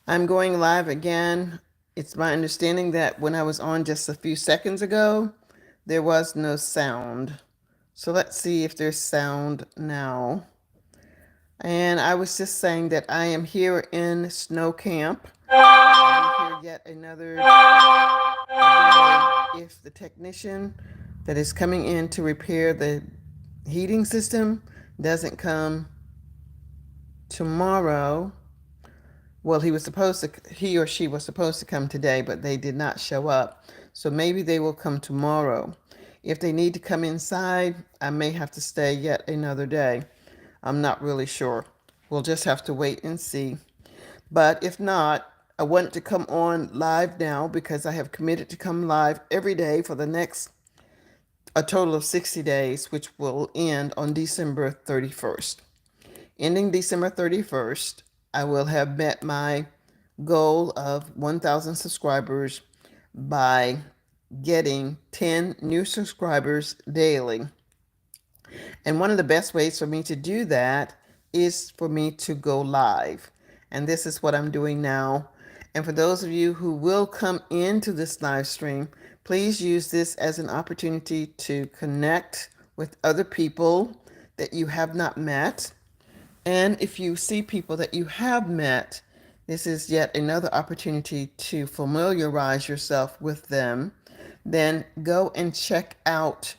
I'm going live again. It's my understanding that when I was on just a few seconds ago, there was no sound. So let's see if there's sound now. And I was just saying that I am here in SnowCamp. I'll be here yet another day if the technician that is coming in to repair the heating system doesn't come tomorrow. Well, he or she was supposed to come today, but they did not show up. So maybe they will come tomorrow. If they need to come inside, I may have to stay yet another day. I'm not really sure. We'll just have to wait and see. But if not, I want to come on live now because I have committed to come live every day for the next a total of 60 days, which will end on December 31st. Ending December 31st, I will have met my goal of 1,000 subscribers by getting 10 new subscribers daily. And one of the best ways for me to do that is for me to go live. And this is what I'm doing now. And for those of you who will come into this live stream, please use this as an opportunity to connect with other people that you have not met. And if you see people that you have met, this is yet another opportunity to familiarize yourself with them. Then go and check out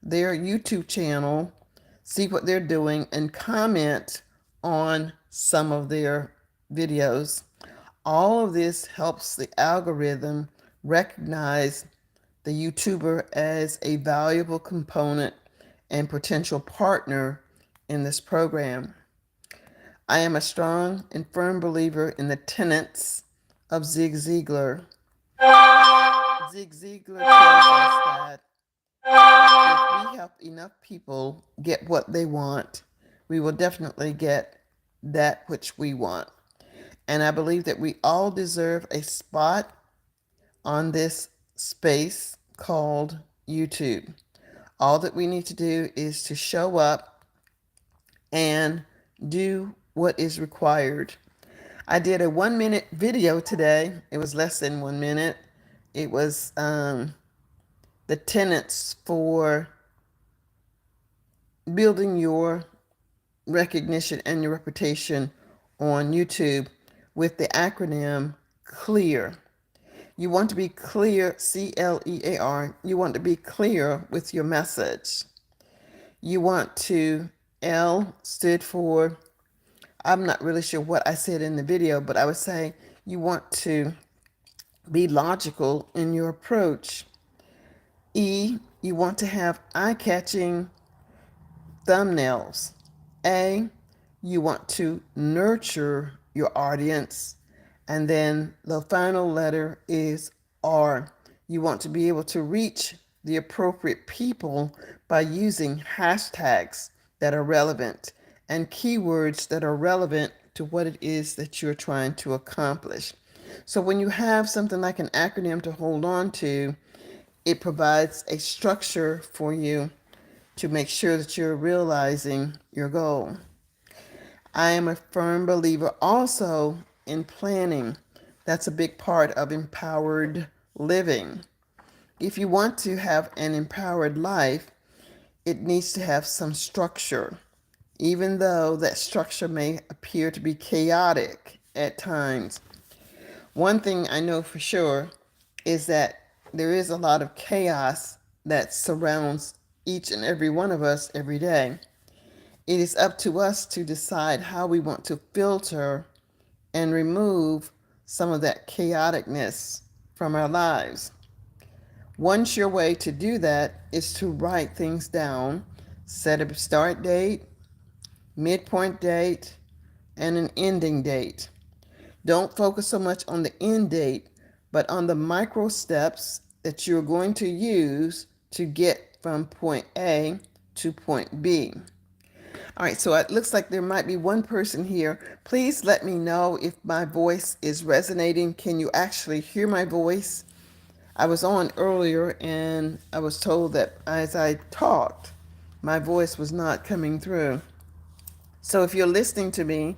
their YouTube channel, see what they're doing, and comment on some of their videos. All of this helps the algorithm recognize the YouTuber as a valuable component and potential partner in this program. I am a strong and firm believer in the tenets of Zig Ziglar. Zig Ziglar tells us that if we help enough people get what they want, we will definitely get that which we want. And I believe that we all deserve a spot on this space called YouTube. All that we need to do is to show up and do what is required. I did a 1 minute video today. It was less than 1 minute. It was the tenets for building your recognition and your reputation on YouTube with the acronym CLEAR. You want to be clear, CLEAR. You want to be clear with your message. You want to, L stood for, I'm not really sure what I said in the video, but I would say you want to be logical in your approach. E, you want to have eye-catching thumbnails. A, you want to nurture your audience. And then the final letter is R. You want to be able to reach the appropriate people by using hashtags that are relevant and keywords that are relevant to what it is that you're trying to accomplish. So when you have something like an acronym to hold on to, it provides a structure for you to make sure that you're realizing your goal. I am a firm believer also in planning. That's a big part of empowered living. If you want to have an empowered life, it needs to have some structure, even though that structure may appear to be chaotic at times. One thing I know for sure is that there is a lot of chaos that surrounds each and every one of us every day. It is up to us to decide how we want to filter and remove some of that chaoticness from our lives. One sure way to do that is to write things down, set a start date, midpoint date, and an ending date. Don't focus so much on the end date, but on the micro steps that you're going to use to get from point A to point B. All right, so it looks like there might be one person here. Please let me know if my voice is resonating. Can you actually hear my voice? I was on earlier and I was told that as I talked, my voice was not coming through. So if you're listening to me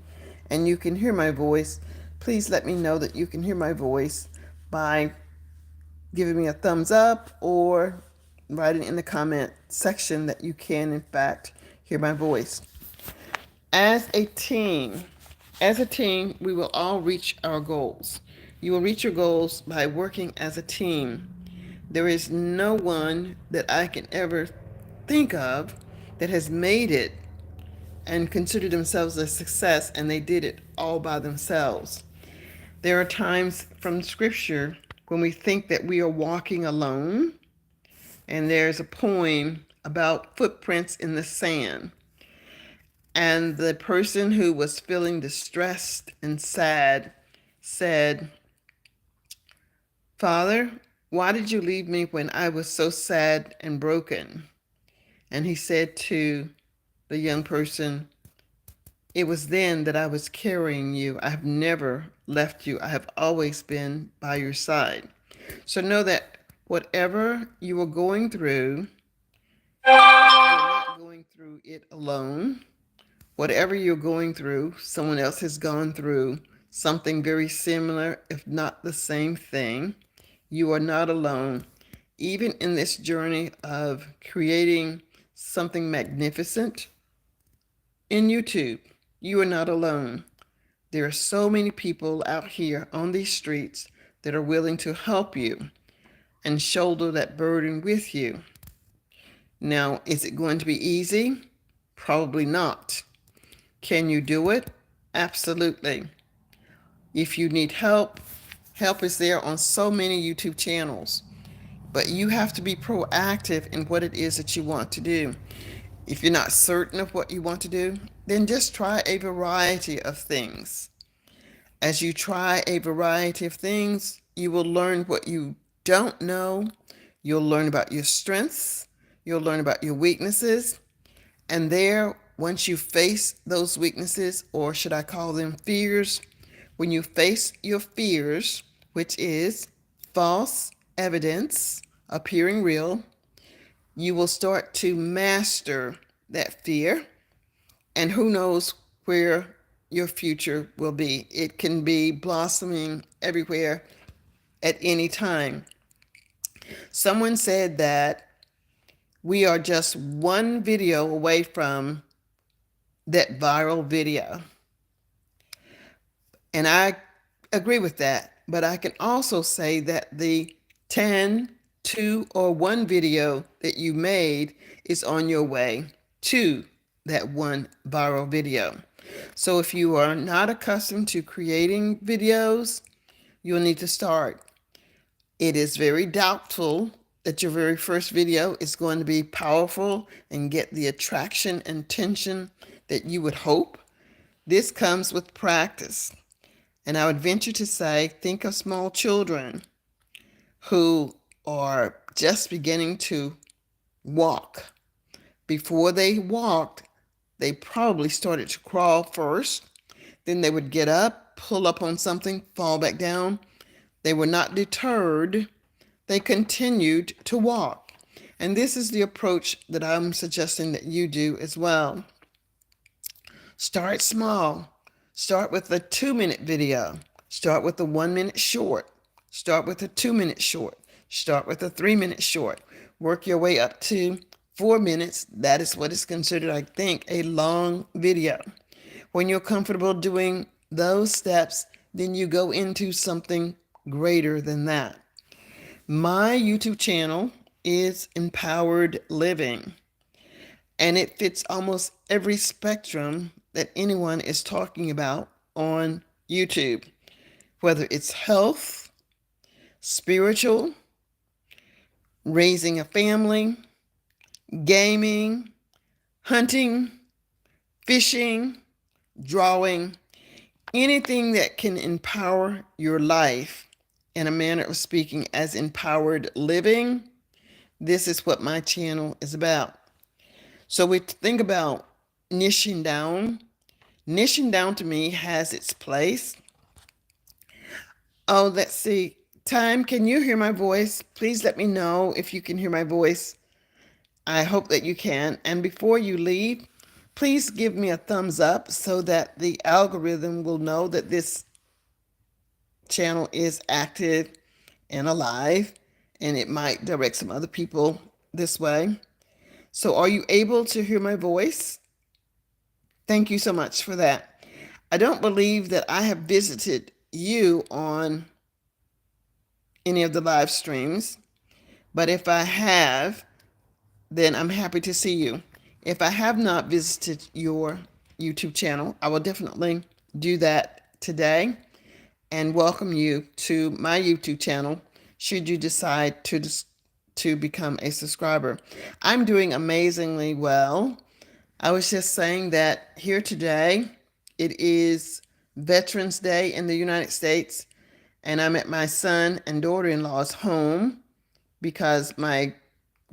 and you can hear my voice, please let me know that you can hear my voice by giving me a thumbs up or writing in the comment section that you can, in fact, hear my voice. As a team, we will all reach our goals. You will reach your goals by working as a team. There is no one that I can ever think of that has made it and considered themselves a success and they did it all by themselves. There are times from scripture when we think that we are walking alone, and there's a poem about footprints in the sand. And the person who was feeling distressed and sad said, "Father, why did you leave me when I was so sad and broken?" And he said to the young person, "It was then that I was carrying you. I have never left you. I have always been by your side." So know that whatever you are going through, you're not going through it alone. Whatever you're going through, someone else has gone through something very similar, if not the same thing. You are not alone. Even in this journey of creating something magnificent in YouTube, you are not alone. There are so many people out here on these streets that are willing to help you and shoulder that burden with you. Now, is it going to be easy? Probably not. Can you do it? Absolutely. If you need help, help is there on so many YouTube channels. But you have to be proactive in what it is that you want to do. If you're not certain of what you want to do, then just try a variety of things. As you try a variety of things, you will learn what you don't know. You'll learn about your strengths. You'll learn about your weaknesses. And there, once you face those weaknesses, or should I call them fears, when you face your fears, which is false evidence appearing real, you will start to master that fear. And who knows where your future will be. It can be blossoming everywhere at any time. Someone said that we are just one video away from that viral video. And I agree with that. But I can also say that the 10, 2, or 1 video that you made is on your way to that one viral video. So if you are not accustomed to creating videos, you'll need to start. It is very doubtful that your very first video is going to be powerful and get the attraction and attention that you would hope. This comes with practice. And I would venture to say, think of small children who are just beginning to walk. Before they walked, they probably started to crawl first. Then they would get up, pull up on something, fall back down. They were not deterred. They continued to walk. And this is the approach that I'm suggesting that you do as well. Start small. Start with a 2-minute video. Start with a 1-minute short. Start with a 2-minute short. Start with a 3-minute short. Work your way up to 4 minutes. That is what is considered, I think, a long video. When you're comfortable doing those steps, then you go into something greater than that. My YouTube channel is Empowered Living, and it fits almost every spectrum that anyone is talking about on YouTube, whether it's health, spiritual, raising a family, gaming, hunting, fishing, drawing, anything that can empower your life in a manner of speaking as empowered living. This is what my channel is about. So we think about niching down. Niching down to me has its place. Oh, let's see. Time, can you hear my voice? Please let me know if you can hear my voice. I hope that you can. And before you leave, please give me a thumbs up so that the algorithm will know that this channel is active and alive, and it might direct some other people this way. So, are you able to hear my voice? Thank you so much for that. I don't believe that I have visited you on any of the live streams, but if I have, then I'm happy to see you. If I have not visited your YouTube channel, I will definitely do that today and welcome you to my YouTube channel should you decide to become a subscriber. I'm doing amazingly well. I was just saying that here today, it is Veterans Day in the United States, and I'm at my son and daughter-in-law's home because my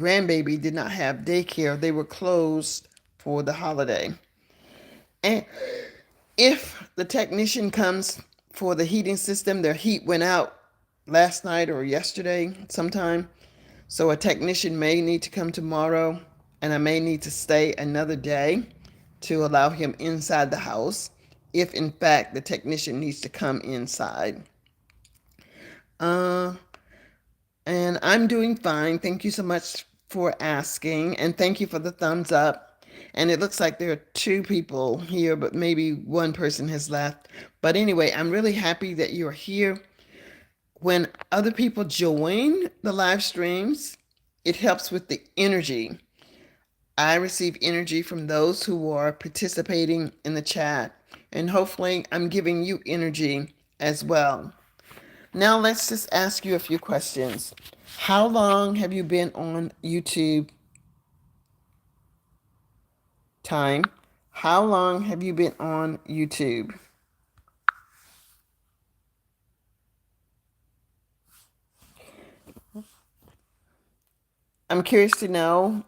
grandbaby did not have daycare. They were closed for the holiday. And if the technician comes for the heating system, their heat went out last night or yesterday sometime. So a technician may need to come tomorrow, and I may need to stay another day to allow him inside the house if in fact the technician needs to come inside. Uh, and I'm doing fine. Thank you so much for asking, and thank you for the thumbs up. And it looks like there are two people here, but maybe one person has left. But anyway, I'm really happy that you're here. When other people join the live streams, it helps with the energy. I receive energy from those who are participating in the chat, and hopefully I'm giving you energy as well. Now let's just ask you a few questions. How long have you been on YouTube time? How long have you been on YouTube? I'm curious to know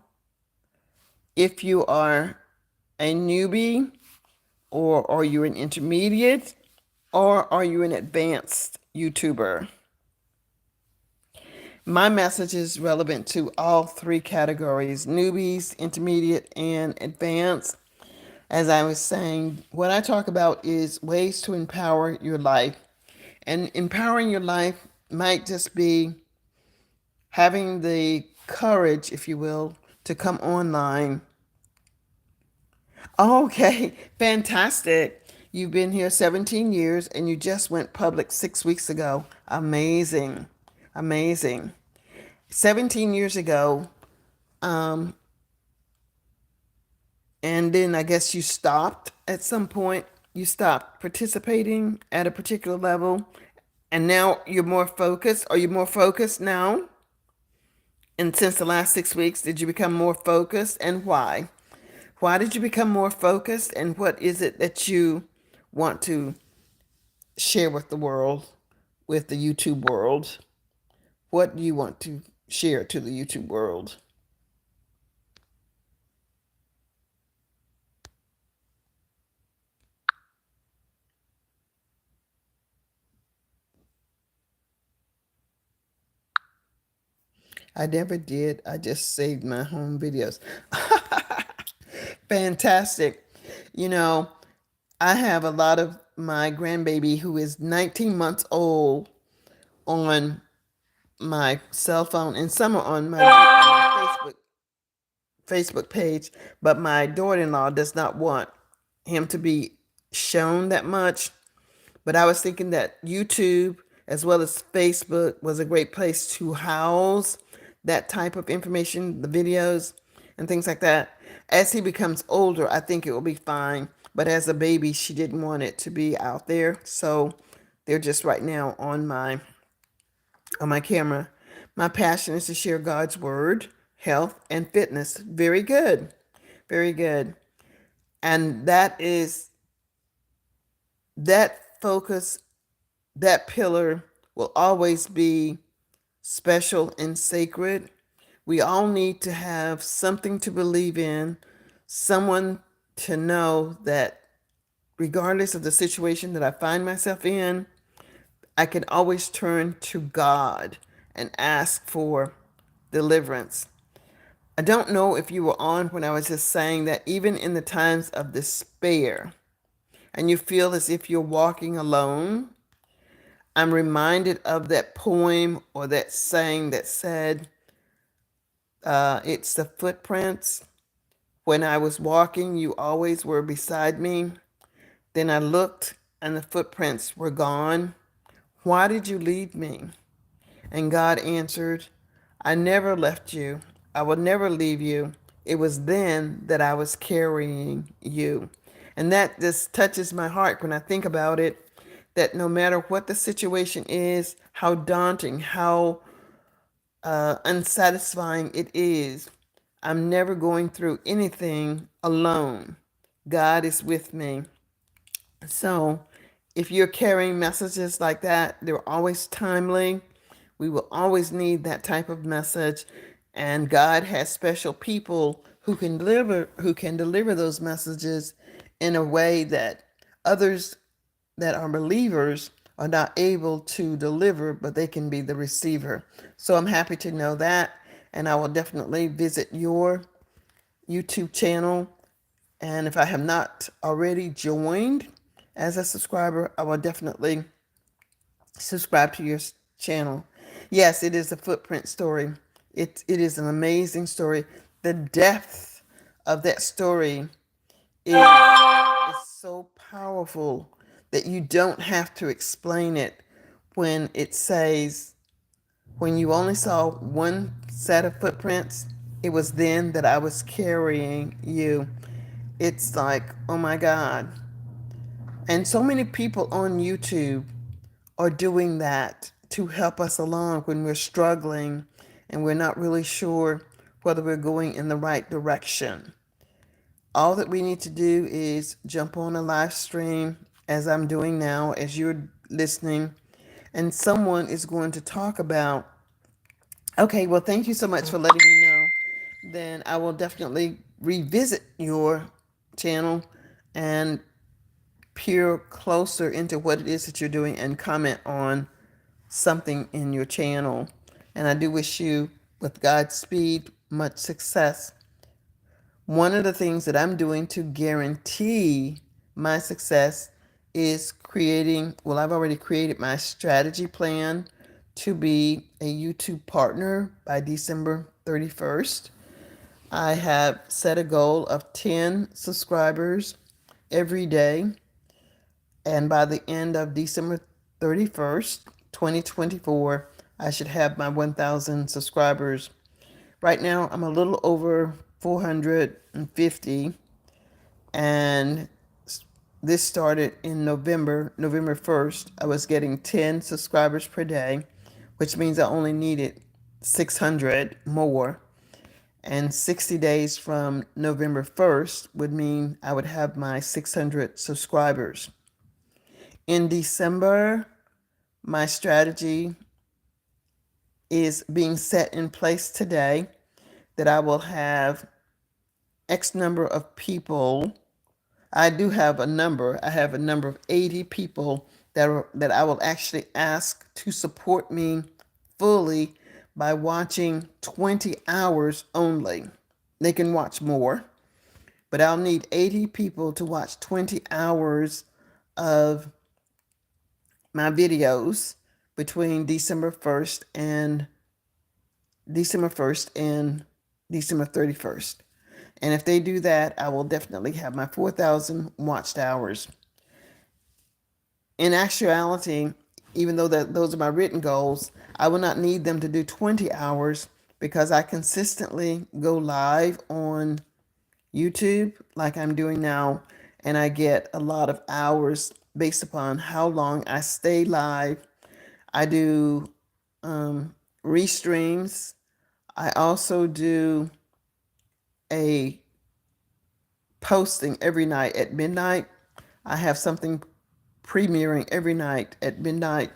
if you are a newbie, or are you an intermediate, or are you an advanced YouTuber? My message is relevant to all three categories: newbies, intermediate, and advanced. As I was saying, what I talk about is ways to empower your life. And empowering your life might just be having the courage, if you will, to come online. Okay, fantastic. You've been here 17 years and you just went public 6 weeks ago. Amazing. Amazing. 17 years ago, um, and then I guess you stopped at some point. You stopped participating at a particular level, and now you're more focused. Are you more focused now? And since the last 6 weeks, did you become more focused, and why? Why did you become more focused, and what is it that you want to share with the world, with the YouTube world? What do you want to share to the YouTube world? I never did. I just saved my home videos. Fantastic. You know, I have a lot of my grandbaby who is 19 months old on my cell phone, and some are on my Facebook page, but my daughter-in-law does not want him to be shown that much. But I was thinking that YouTube as well as Facebook was a great place to house that type of information, the videos and things like that. As he becomes older, I think it will be fine. But as a baby, she didn't want it to be out there. So they're just right now on my camera. My passion is to share God's word, health, and fitness. Very good. Very good. And that focus, that pillar will always be special and sacred. We all need to have something to believe in, someone to know that regardless of the situation that I find myself in, I can always turn to God and ask for deliverance. I don't know if you were on when I was just saying that even in the times of despair and you feel as if you're walking alone, I'm reminded of that poem or that saying that said, it's the footprints. When I was walking, you always were beside me. Then I looked and the footprints were gone. Why did you leave me? And God answered, I never left you. I will never leave you. It was then that I was carrying you. And that just touches my heart when I think about it, that no matter what the situation is, how daunting, how unsatisfying it is, I'm never going through anything alone. God is with me. So if you're carrying messages like that, they're always timely. We will always need that type of message. And God has special people who can deliver those messages in a way that others that are believers are not able to deliver, but they can be the receiver. So I'm happy to know that. And I will definitely visit your YouTube channel. And if I have not already joined as a subscriber, I will definitely subscribe to your channel. Yes, it is a footprint story. It is an amazing story. The depth of that story is so powerful that you don't have to explain it when it says, when you only saw one set of footprints, it was then that I was carrying you. It's like, oh my God. And so many people on YouTube are doing that to help us along when we're struggling and we're not really sure whether we're going in the right direction. All that we need to do is jump on a live stream as I'm doing now, as you're listening, and someone is going to talk about, okay, well, thank you so much for letting me know. Then I will definitely revisit your channel and peer closer into what it is that you're doing and comment on something in your channel. And I do wish you, with Godspeed, much success. One of the things that I'm doing to guarantee my success is creating, well, I've already created my strategy plan to be a YouTube partner by December 31st. I have set a goal of 10 subscribers every day. And by the end of December 31st, 2024, I should have my 1,000 subscribers. Right now, I'm a little over 450, and this started in November 1st. I was getting 10 subscribers per day, which means I only needed 600 more. And 60 days from November 1st would mean I would have my 600 subscribers. In December, my strategy is being set in place today that I will have X number of people. I do have a number. I have a number of 80 people that I will actually ask to support me fully by watching 20 hours only. They can watch more, but I'll need 80 people to watch 20 hours of my videos between December 1st and December 31st. And if they do that, I will definitely have my 4,000 watched hours. In actuality, even though those are my written goals, I will not need them to do 20 hours because I consistently go live on YouTube like I'm doing now, and I get a lot of hours based upon how long I stay live. I do restreams. I also do a posting every night at midnight. I have something premiering every night at midnight.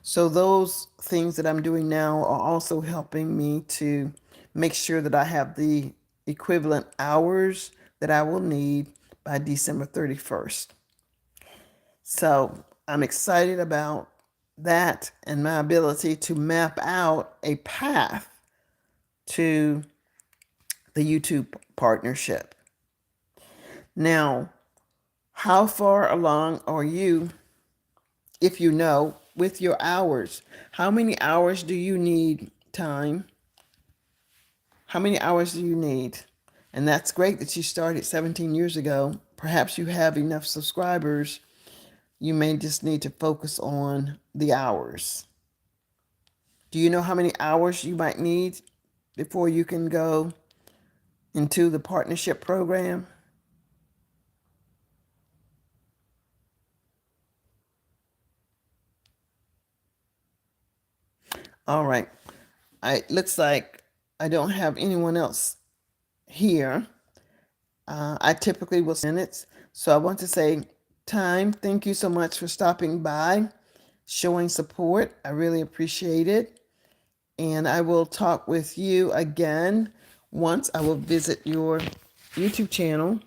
So those things that I'm doing now are also helping me to make sure that I have the equivalent hours that I will need by December 31st. So I'm excited about that and my ability to map out a path to the YouTube partnership. Now, how far along are you, if you know, with your hours. How many hours do you need time? How many hours do you need? And that's great that you started 17 years ago. Perhaps you have enough subscribers. You may just need to focus on the hours. Do you know how many hours you might need before you can go into the partnership program? All right. It looks like I don't have anyone else here. I typically will minutes. So I want to say, Time, thank you so much for stopping by, showing support. I really appreciate it. And I will talk with you again once I will visit your YouTube channel.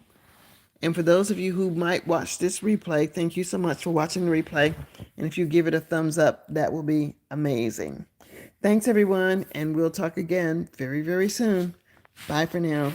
And for those of you who might watch this replay, thank you so much for watching the replay. And if you give it a thumbs up, that will be amazing. Thanks, everyone, and we'll talk again very, very soon. Bye for now.